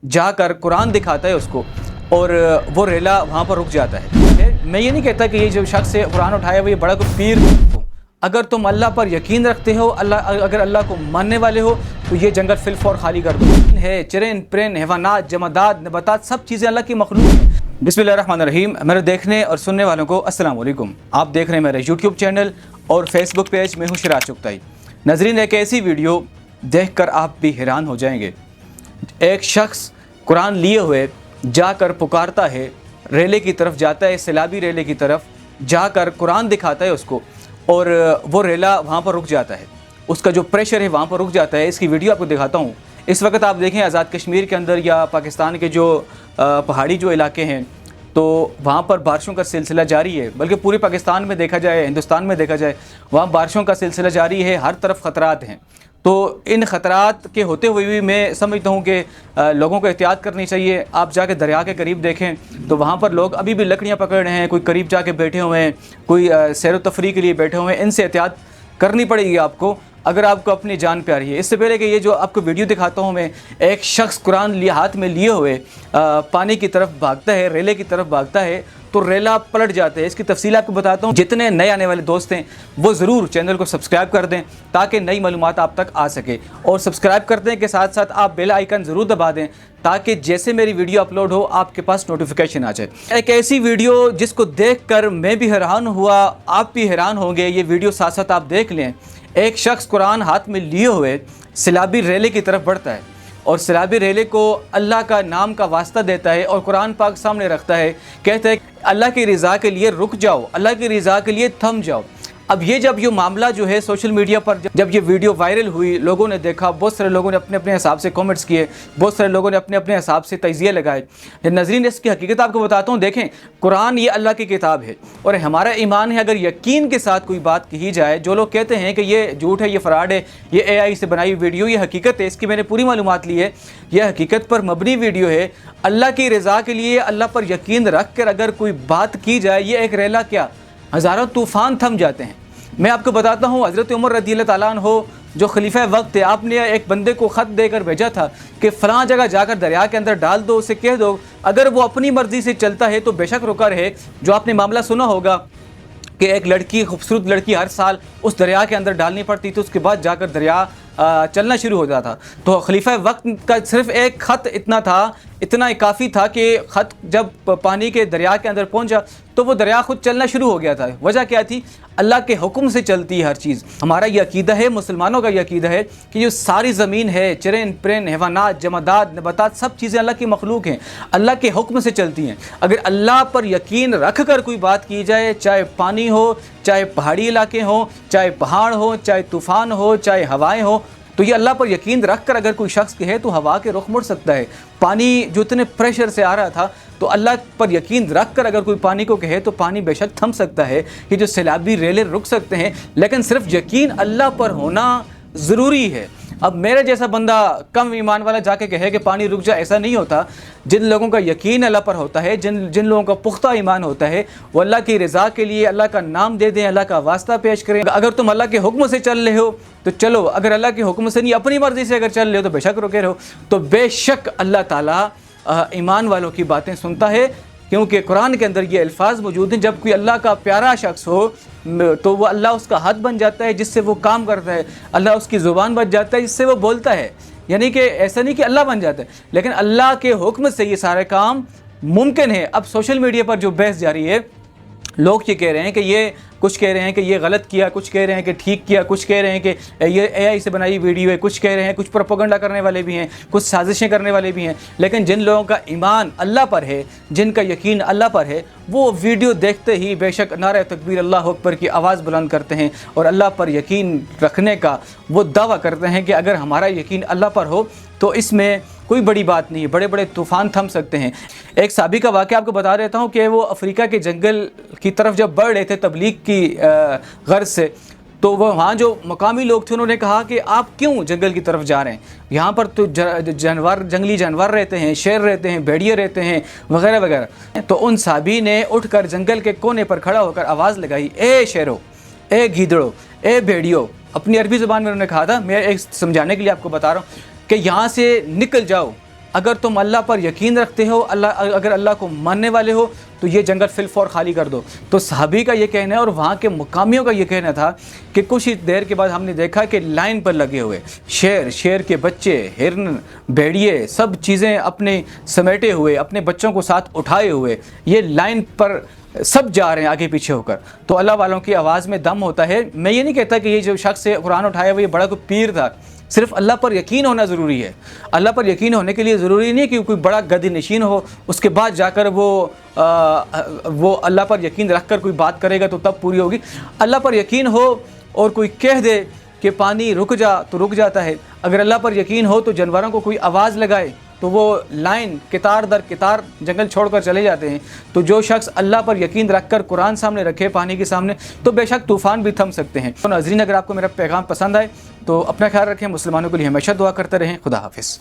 जाकर कुरान दिखाता है उसको और वो रेला वहाँ पर रुक जाता है। मैं ये नहीं कहता कि ये जो शख्स है कुरान उठाया वो ये बड़ा कोई पीर हो। अगर तुम अल्लाह पर यकीन रखते हो, अगर अल्लाह को मानने वाले हो, तो ये जंगल फिलफौर खाली कर दो। है चिरन प्रेन हैवानात जमादात नबातात सब चीज़ें अल्लाह की मखलूक हैं। बिस्मिल्लाहिर्रहमानिर्रहीम। मेरे देखने और सुनने वालों को अस्सलाम वालेकुम। आप देख रहे हैं मेरा यूट्यूब चैनल और फेसबुक पेज में हूँ सिराज चुगताई। नाज़रीन, एक ऐसी वीडियो देखकर आप भी हैरान हो जाएंगे। एक शख्स कुरान लिए हुए जाकर पुकारता है, रेले की तरफ जाता है, सैलाबी रेले की तरफ जाकर कुरान दिखाता है उसको और वो रेला वहाँ पर रुक जाता है। उसका जो प्रेशर है वहाँ पर रुक जाता है। इसकी वीडियो आपको दिखाता हूँ। इस वक्त आप देखें आज़ाद कश्मीर के अंदर या पाकिस्तान के जो पहाड़ी जो इलाके हैं, तो वहाँ पर बारिशों का सिलसिला जारी है। बल्कि पूरे पाकिस्तान में देखा जाए, हिंदुस्तान में देखा जाए, वहाँ बारिशों का सिलसिला जारी है। हर तरफ ख़तरात हैं। तो इन ख़तरात के होते हुए भी मैं समझता हूँ कि लोगों को एहतियात करनी चाहिए। आप जाके दरिया के करीब देखें तो वहाँ पर लोग अभी भी लकड़ियाँ पकड़ रहे हैं, कोई करीब जाके बैठे हुए हैं, कोई सैर व तफरी के लिए बैठे हुए हैं। इनसे एहतियात करनी पड़ेगी आपको अगर आपको अपनी जान प्यारी है। इससे पहले कि ये जो आपको वीडियो दिखाता हूँ मैं, एक शख्स कुरान हाथ में लिए हुए पानी की तरफ भागता है, रेले की तरफ भागता है, तो रेला पलट जाता है। इसकी तफसील आपको बताता हूँ। जितने नए आने वाले दोस्त हैं वो ज़रूर चैनल को सब्सक्राइब कर दें ताकि नई मालूमात आप तक आ सके, और सब्सक्राइब करने के साथ साथ आप बेल आइकन ज़रूर दबा दें ताकि जैसे मेरी वीडियो अपलोड हो आपके पास नोटिफिकेशन आ जाए। एक ऐसी वीडियो जिसको देखकर मैं भी हैरान हुआ, आप भी हैरान होंगे। ये वीडियो साथ साथ आप देख लें। एक शख्स कुरान हाथ में लिए हुए सैलाबी रेले की तरफ बढ़ता है और सैलाबी रेले को अल्लाह का नाम का वास्ता देता है और कुरान पाक सामने रखता है। कहता है अल्लाह की रज़ा के लिए रुक जाओ, अल्लाह की रज़ा के लिए थम जाओ। अब ये जब ये मामला जो है सोशल मीडिया पर जब ये वीडियो वायरल हुई, लोगों ने देखा, बहुत सारे लोगों ने अपने अपने हिसाब से कमेंट्स किए, बहुत सारे लोगों ने अपने अपने हिसाब से तजिए लगाए। नाज़रीन, इसकी हकीकत आपको बताता हूँ। देखें, कुरान ये अल्लाह की किताब है और हमारा ईमान है अगर यकीन के साथ कोई बात कही जाए। जो लोग कहते हैं कि ये झूठ है, ये फ़्रॉड है, ये AI से बनाई वीडियो, ये हकीकत है, इसकी मैंने पूरी मालूमात ली है, यह हकीकत पर मबनी वीडियो है। अल्लाह की रज़ा के लिए अल्लाह पर यकीन रख कर अगर कोई बात की जाए, ये एक रेला क्या, हज़ारों तूफ़ान थम जाते हैं। मैं आपको बताता हूँ, हज़रत उमर रज़ियल्लाहु ताला अन्हु जो खलीफा वक्त थे, आपने एक बंदे को ख़त देकर भेजा था कि फ़लाँ जगह जाकर दरिया के अंदर डाल दो, उसे कह दो अगर वो अपनी मर्ज़ी से चलता है तो बेशक रुका रहे। जो आपने मामला सुना होगा कि एक लड़की, खूबसूरत लड़की हर साल उस दरिया के अंदर डालनी पड़ती थी, उसके बाद जाकर दरिया चलना शुरू हो जाता। तो खलीफा वक्त का सिर्फ एक ख़त इतना काफ़ी था कि ख़त जब पानी के दरिया के अंदर पहुंचा तो वो दरिया खुद चलना शुरू हो गया था। वजह क्या थी? अल्लाह के हुक्म से चलती है हर चीज़। हमारा ये अकीदा है, मुसलमानों का ये अकीदा है कि जो सारी ज़मीन है, चिरन प्रेन हैवानात जमादात नबातात सब चीज़ें अल्लाह की मखलूक हैं, अल्लाह के हुक्म से चलती हैं। अगर अल्लाह पर यकीन रख कर कोई बात की जाए, चाहे पानी हो, चाहे पहाड़ी इलाके हों, चाहे पहाड़ हो, चाहे तूफ़ान हो, चाहे हवाएँ हो, तो ये अल्लाह पर यकीन रख कर अगर कोई शख्स कहे तो हवा के रुख मुड़ सकता है। पानी जो इतने प्रेशर से आ रहा था, तो अल्लाह पर यकीन रख कर अगर कोई पानी को कहे तो पानी बेशक थम सकता है। कि जो सैलाबी रेले रुक सकते हैं, लेकिन सिर्फ यकीन अल्लाह पर होना ज़रूरी है। अब मेरे जैसा बंदा कम ईमान वाला जाके कहे कि पानी रुक जाए, ऐसा नहीं होता। जिन लोगों का यकीन अल्लाह पर होता है, जिन लोगों का पुख्ता ईमान होता है, वो अल्लाह की रज़ा के लिए अल्लाह का नाम दे दें, अल्लाह का वास्ता पेश करें। अगर तुम अल्लाह के हुक्म से चल रहे हो तो चलो, अगर अल्लाह के हुक्म से नहीं अपनी मर्ज़ी से अगर चल रहे हो तो बेशक रुके रहो। तो बेशक अल्लाह ताला ईमान वालों की बातें सुनता है, क्योंकि कुरान के अंदर ये अल्फाज मौजूद हैं, जब कोई अल्लाह का प्यारा शख्स हो तो वो अल्लाह उसका हाथ बन जाता है जिससे वो काम करता है, अल्लाह उसकी ज़ुबान बन जाता है जिससे वो बोलता है। यानी कि ऐसा नहीं कि अल्लाह बन जाता है, लेकिन अल्लाह के हुक्म से ये सारे काम मुमकिन है। अब सोशल मीडिया पर जो बहस जारी है, लोग ये कह रहे हैं कि ये कुछ कह रहे हैं कि ये गलत किया, कुछ कह रहे हैं कि ठीक किया, कुछ कह रहे हैं कि ये AI से बनाई वीडियो है, कुछ कह रहे हैं, कुछ प्रोपेगेंडा करने वाले भी हैं, कुछ साजिशें करने वाले भी हैं। लेकिन जिन लोगों का ईमान अल्लाह पर है, जिनका यकीन अल्लाह पर है, वो वीडियो देखते ही बेशक नारे तकबीर अल्लाह अकबर की आवाज़ बुलंद करते हैं और अल्लाह पर यकीन रखने का वो दावा करते हैं कि अगर हमारा यकीन अल्लाह पर हो तो इसमें कोई बड़ी बात नहीं है, बड़े बड़े तूफ़ान थम सकते हैं। एक साबी का वाक़या आपको बता देता हूँ कि वो अफ्रीका के जंगल की तरफ जब बढ़ रहे थे तबलीग की गर्ज से, तो वो वहाँ जो मकामी लोग थे उन्होंने कहा कि आप क्यों जंगल की तरफ जा रहे हैं, यहाँ पर तो जंगली जानवर रहते हैं, शेर रहते हैं, भेड़िए रहते हैं, वगैरह वगैरह। तो उन साबी ने उठकर जंगल के कोने पर खड़ा होकर आवाज़ लगाई, ए शेरों, ए गीदड़ों, ए भेड़ियों। अपनी अरबी ज़ुबान में उन्होंने कहा था, मैं एक समझाने के लिए आपको बता रहा हूँ कि यहाँ से निकल जाओ, اگر تم اللہ پر یقین رکھتے ہو، اگر اللہ کو ماننے والے ہو تو یہ جنگل فی الفور خالی کر دو۔ تو صحابی کا یہ کہنا ہے اور وہاں کے مقامیوں کا یہ کہنا تھا کہ کچھ ہی دیر کے بعد ہم نے دیکھا کہ لائن پر لگے ہوئے شیر کے بچے، ہرن، بھیڑیے، سب چیزیں اپنے سمیٹے ہوئے، اپنے بچوں کو ساتھ اٹھائے ہوئے یہ لائن پر سب جا رہے ہیں آگے پیچھے ہو کر۔ تو اللہ والوں کی آواز میں دم ہوتا ہے۔ میں یہ نہیں کہتا کہ یہ جو شخص قرآن اٹھایا وہ یہ بڑا کوئی پیر تھا، صرف اللہ پر یقین ہونا ضروری ہے۔ اللہ پر یقین ہونے کے لیے ضروری نہیں کہ کوئی بڑا گدی نشین ہو، اس کے بعد جا کر وہ اللہ پر یقین رکھ کر کوئی بات کرے گا تو تب پوری ہوگی۔ اللہ پر یقین ہو اور کوئی کہہ دے کہ پانی رک جا تو رک جاتا ہے۔ اگر اللہ پر یقین ہو تو جانوروں کو کوئی آواز لگائے تو وہ لائن قطار در قطار جنگل چھوڑ کر چلے جاتے ہیں۔ تو جو شخص اللہ پر یقین رکھ کر قرآن سامنے رکھے پانی کے سامنے تو بے شک طوفان بھی تھم سکتے ہیں۔ تو ناظرین، اگر آپ کو میرا پیغام پسند آئے تو اپنا خیال رکھیں، مسلمانوں کے لیے ہمیشہ دعا کرتے رہیں۔ خدا حافظ۔